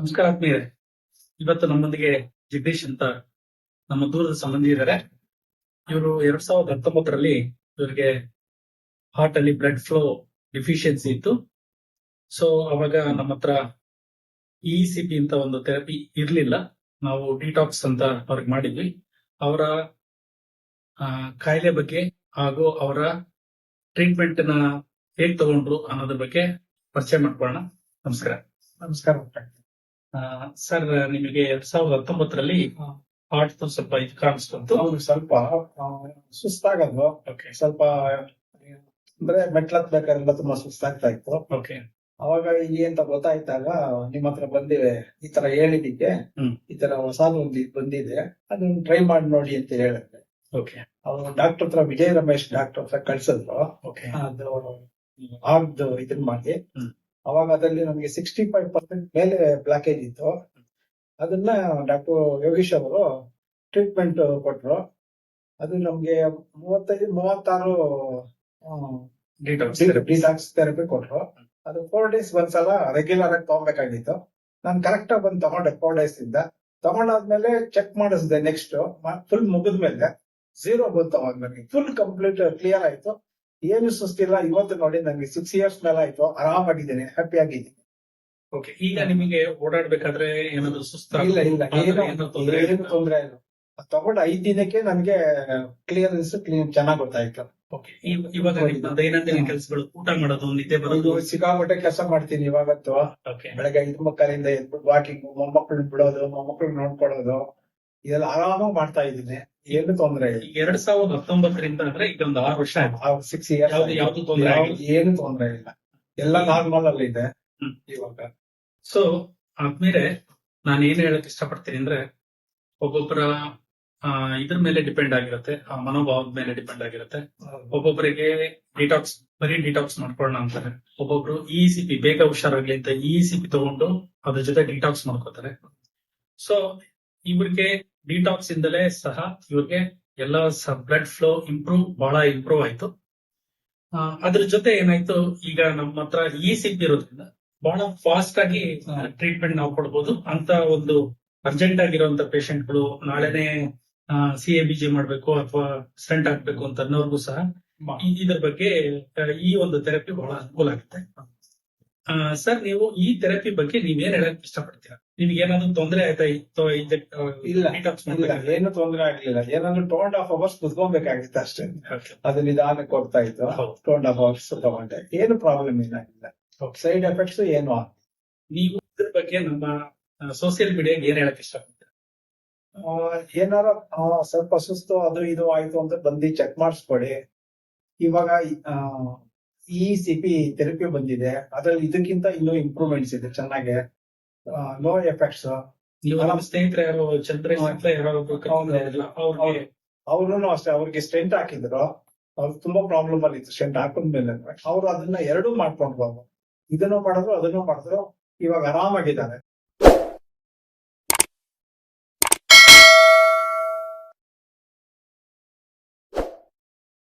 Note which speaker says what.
Speaker 1: ನಮಸ್ಕಾರ ಆತ್ಮೀಯರೇ. ಇವತ್ತು ನಮ್ಮೊಂದಿಗೆ ಜಗದೀಶ್ ಅಂತ ನಮ್ಮ ದೂರದ ಸಂಬಂಧಿ ಇದ್ದಾರೆ. ಇವರು 2019ರಲ್ಲಿ ಇವರಿಗೆ ಹಾರ್ಟ್ ಅಲ್ಲಿ ಬ್ಲಡ್ ಫ್ಲೋ ಡಿಫಿಷಿಯನ್ಸಿ ಇತ್ತು. ಸೊ ಅವಾಗ ನಮ್ಮ ಹತ್ರ ಇಸಿಪಿ ಅಂತ ಒಂದು ಥೆರಪಿ ಇರ್ಲಿಲ್ಲ. ನಾವು ಡಿಟಾಕ್ಸ್ ಅಂತ ಅವ್ರಿಗೆ ಮಾಡಿದ್ವಿ. ಅವರ ಕಾಯಿಲೆ ಬಗ್ಗೆ ಹಾಗೂ ಅವರ ಟ್ರೀಟ್ಮೆಂಟ್ ನ ಹೇಗ್ ತಗೊಂಡ್ರು ಅನ್ನೋದ್ರ ಬಗ್ಗೆ ಪರಿಚಯ ಮಾಡ್ಕೊಳ್ಳೋಣ. ನಮಸ್ಕಾರ.
Speaker 2: ನಮಸ್ಕಾರ.
Speaker 1: ಸರ್, ನಿಮಗೆ 2019ರಲ್ಲಿ ಹಾರ್ಟ್ ಸ್ವಲ್ಪ ಇದು ಕಾಣಿಸ್ತು.
Speaker 2: ಅವ್ರು ಸ್ವಲ್ಪ ಸುಸ್ತಾಗದು.
Speaker 1: ಓಕೆ
Speaker 2: ಸ್ವಲ್ಪ ಅಂದ್ರೆ ಮೆಟ್ಲತ್ಬೇಕಾದ್ರೆಲ್ಲ ತುಂಬಾ ಸುಸ್ತಾಗ್ತಾ ಇತ್ತು.
Speaker 1: ಓಕೆ
Speaker 2: ಅವಾಗ ಇಲ್ಲಿ ಅಂತ ಗೊತ್ತಾಯ್ತಾಗ ನಿಮ್ ಹತ್ರ ಬಂದಿವೆ, ಈ ತರ ಹೇಳಿದಿಕ್ಕೆ ಈ ತರ ಹೊಸದು ಒಂದು ಬಂದಿದೆ, ಅದನ್ನ ಟ್ರೈ ಮಾಡಿ ನೋಡಿ ಅಂತ ಹೇಳಿದ್ರೆ
Speaker 1: ಓಕೆ
Speaker 2: ಅವ್ರು ಡಾಕ್ಟರ್ ಹತ್ರ ವಿಜಯ ರಮೇಶ್ ಡಾಕ್ಟರ್ ಹತ್ರ ಕಳ್ಸಿದ್ರು.
Speaker 1: ಓಕೆ
Speaker 2: ಅದು ಆಗ್ದು ಇದನ್ ಮಾಡಿ ಅವಾಗ ಅದರಲ್ಲಿ ನಮ್ಗೆ 65% ಮೇಲೆ ಬ್ಲಾಕೇಜ್ ಇತ್ತು. ಅದನ್ನ ಡಾಕ್ಟರ್ ಯೋಗೀಶ್ ಅವರು ಟ್ರೀಟ್ಮೆಂಟ್ ಕೊಟ್ರು. ಅದು ನಮ್ಗೆ 35-36 ಡಿಟಾಕ್ಸ್ ಥೆರಪಿ ಕೊಟ್ರು. ಅದು 4 days ಒಂದ್ಸಲ ರೆಗ್ಯುಲರ್ ಆಗಿ ತಗೊಬೇಕಾಗಿತ್ತು. ನಾನು ಕರೆಕ್ಟ್ ಆಗಿ ಬಂದು ತಗೊಂಡೆ 4 days ಇಂದ. ತಗೊಂಡಾದ್ಮೇಲೆ ಚೆಕ್ ಮಾಡಿಸಿದೆ. ನೆಕ್ಸ್ಟ್ ಫುಲ್ ಮುಗಿದ್ಮೇಲೆ 0 ಬಂತು. ಅವಾಗ ನನಗೆ ಫುಲ್ ಕಂಪ್ಲೀಟ್ ಕ್ಲಿಯರ್ ಆಯ್ತು. ಏನು ಸುಸ್ತಿಲ್ಲ. ಇವತ್ತು ನೋಡಿ ನನಗೆ 6 years ಮೇಲೆ ಆಯ್ತು. ಆರಾಮಾಗಿದ್ದೀನಿ, ಹ್ಯಾಪಿ ಆಗಿದ್ದೀನಿ.
Speaker 1: ಓಕೆ. ಈಗ ನಿಮಗೆ ಓಡಾಡ್ಬೇಕಾದ್ರೆ ಏನಾದ್ರು ಸುಸ್ತ?
Speaker 2: ಇಲ್ಲ ಏನು ತೊಂದ್ರೆ ಇಲ್ಲ. ತಗೊಂಡ 5 ದಿನಕ್ಕೆ ನನ್ಗೆ ಕ್ಲಿಯರೆನ್ಸ್ ಚೆನ್ನಾಗ್ ಗೊತ್ತಾಯ್ತು.
Speaker 1: ಓಕೆ. ಇವಾಗ ನಿಮ್ಮ ದೈನಂದಿನ ಕೆಲಸಗಳು, ಊಟ ಮಾಡೋದು, ನಿದ್ದೆ ಬರೋದು?
Speaker 2: ಸಿಕ್ಕಾಪಟ್ಟೆ ಕೆಲಸ ಮಾಡ್ತೀನಿ ಇವಾಗತ್ತು.
Speaker 1: ಓಕೆ.
Speaker 2: ಬೆಳಗ್ಗೆ 5 ಮಕ್ಕಳಿಂದ ಎದ್ಬಿಟ್ಟು ವಾಕಿಂಗ್, ಮೊಮ್ಮಕ್ಕಳನ್ನ ಬಿಡೋದು, ಮೊಮ್ಮಕ್ಕಳನ್ನ ನೋಡ್ಕೊಳ್ಳೋದು, ಇದೆಲ್ಲ ಆರಾಮಾಗಿ ಮಾಡ್ತಾ ಇದ್ದೀನಿ. ಏನು ತೊಂದ್ರೆ ಇಲ್ಲ.
Speaker 1: 2019ರಿಂದ ಅಂದ್ರೆ ಈಗ ಒಂದು 6 ವರ್ಷ ಆಯ್ತು.
Speaker 2: 6 years
Speaker 1: ಯಾವ್ದು ತೊಂದ್ರೆ ಆಗಿಲ್ಲ?
Speaker 2: ಏನು ತೊಂದ್ರೆ ಇಲ್ಲ. ಎಲ್ಲ ನಾರ್ಮಲ್ ಅಲ್ಲಿ ಇದೆ ಇವಾಗ.
Speaker 1: ಸೊ ಆದ್ಮೇಲೆ ನಾನು ಏನ್ ಹೇಳಕ್ ಇಷ್ಟಪಡ್ತೀನಿ ಅಂದ್ರೆ, ಒಬ್ಬೊಬ್ಬರ ಇದ್ರ ಮೇಲೆ ಡಿಪೆಂಡ್ ಆಗಿರುತ್ತೆ, ಆ ಮನೋಭಾವದ ಮೇಲೆ ಡಿಪೆಂಡ್ ಆಗಿರುತ್ತೆ. ಒಬ್ಬೊಬ್ಬರಿಗೆ ಡಿಟಾಕ್ಸ್, ಬರೀ ಡಿಟಾಕ್ಸ್ ಮಾಡ್ಕೊಳ್ಳೋಣ ಅಂತಾರೆ. ಒಬ್ಬೊಬ್ರು ಇಸಿಪಿ ಬೇಗ ಹುಷಾರಾಗ್ಲಿ ಅಂತ ಇಸಿಪಿ ತಗೊಂಡು ಅದ್ರ ಜೊತೆ ಡಿಟಾಕ್ಸ್ ಮಾಡ್ಕೋತಾರೆ. ಸೊ ಇವ್ರಿಗೆ ಡಿಟಾಕ್ಸ್ ಇಂದಲೇ ಸಹ ಇವ್ರಿಗೆ ಎಲ್ಲ ಬ್ಲಡ್ ಫ್ಲೋ ಬಹಳ ಇಂಪ್ರೂವ್ ಆಯ್ತು. ಅದ್ರ ಜೊತೆ ಏನಾಯ್ತು, ಈಗ ನಮ್ಮ ಹತ್ರ ಇಸಿಪಿ ಇರೋದ್ರಿಂದ ಬಹಳ ಫಾಸ್ಟ್ ಆಗಿ ಟ್ರೀಟ್ಮೆಂಟ್ ನಾವು ಕೊಡ್ಬೋದು. ಅಂತ ಒಂದು ಅರ್ಜೆಂಟ್ ಆಗಿರುವಂತ ಪೇಷಂಟ್ಗಳು ನಾಳೆನೆ CABG ಮಾಡ್ಬೇಕು ಅಥವಾ ಸ್ಟೆಂಟ್ ಹಾಕ್ಬೇಕು ಅಂತ ಅನ್ನೋರ್ಗೂ ಸಹ ಇದ್ರ ಬಗ್ಗೆ ಈ ಒಂದು ಥೆರಪಿ ಬಹಳ ಅನುಕೂಲ ಆಗುತ್ತೆ. ಸರ್, ನೀವು ಈ ಥೆರಪಿ ಬಗ್ಗೆ ನೀವೇನ್ ಹೇಳಕ್ ಇಷ್ಟಪಡ್ತೀರಾ? ನಿಮ್ಗೆ ಏನಾದ್ರು ತೊಂದರೆ ಆಯ್ತಾ?
Speaker 2: ಇಲ್ಲ, ಏನು ತೊಂದರೆ ಆಗ್ಲಿಲ್ಲ. ಏನಾದ್ರು 2.5 hours ಕುತ್ಕೊಬೇಕಾಗಿತ್ತು ಅಷ್ಟೇ. ಅದು ನಿಧಾನಕ್ಕೆ ಹೋಗ್ತಾ ಇತ್ತು. 2.5 hours ತಗೊಂಡೆ, ಏನು ಪ್ರಾಬ್ಲಮ್ ಏನಾಗಿಲ್ಲ. ಸೈಡ್ ಎಫೆಕ್ಟ್ಸ್ ಏನು ಆಗಿಲ್ಲ.
Speaker 1: ನೀವು ಇದ್ರ ಬಗ್ಗೆ ನಮ್ಮ ಸೋಷಿಯಲ್ ಮೀಡಿಯಾಗೆ ಏನ್ ಹೇಳಕ್ ಇಷ್ಟಪಡ್ತೀರಾ?
Speaker 2: ಏನಾರ ಸ್ವಲ್ಪ ಸುಸ್ತು ಅದು ಇದು ಆಯ್ತು ಅಂತ ಬಂದು ಚೆಕ್ ಮಾಡಿಸ್ಕೊಡಿ. ಇವಾಗ ಇಸಿಪಿ ಥೆರಪಿ ಬಂದಿದೆ, ಅದ್ರಲ್ಲಿ ಇದಕ್ಕಿಂತ ಇನ್ನೂ ಇಂಪ್ರೂವ್ಮೆಂಟ್ಸ್ ಇದೆ ಚೆನ್ನಾಗೆ. No effects.
Speaker 1: ನೀವು ನಮ್ಮ ಸ್ನೇಹಿತರೆ ಯಾರೋ ಚಂದ್ರೇಶ್ ಅಂತ
Speaker 2: ಅವ್ರು ಅಷ್ಟೇ, ಅವ್ರಿಗೆ ಸ್ಟೆಂಟ್ ಹಾಕಿದ್ರು. ಅವ್ರು ತುಂಬಾ ಪ್ರಾಬ್ಲಮ್ ಅಲ್ಲಿ ಇತ್ತು ಸ್ಟೆಂಟ್ ಹಾಕಿದ್ಮೇಲೆ. ಅವ್ರು ಅದನ್ನ ಎರಡೂ ಮಾಡ್ಕೊಂಡು ಇದನ್ನು ಮಾಡಿದ್ರು ಅದನ್ನು ಮಾಡಿದ್ರು. ಇವಾಗ ಆರಾಮಾಗಿದ್ದಾರೆ.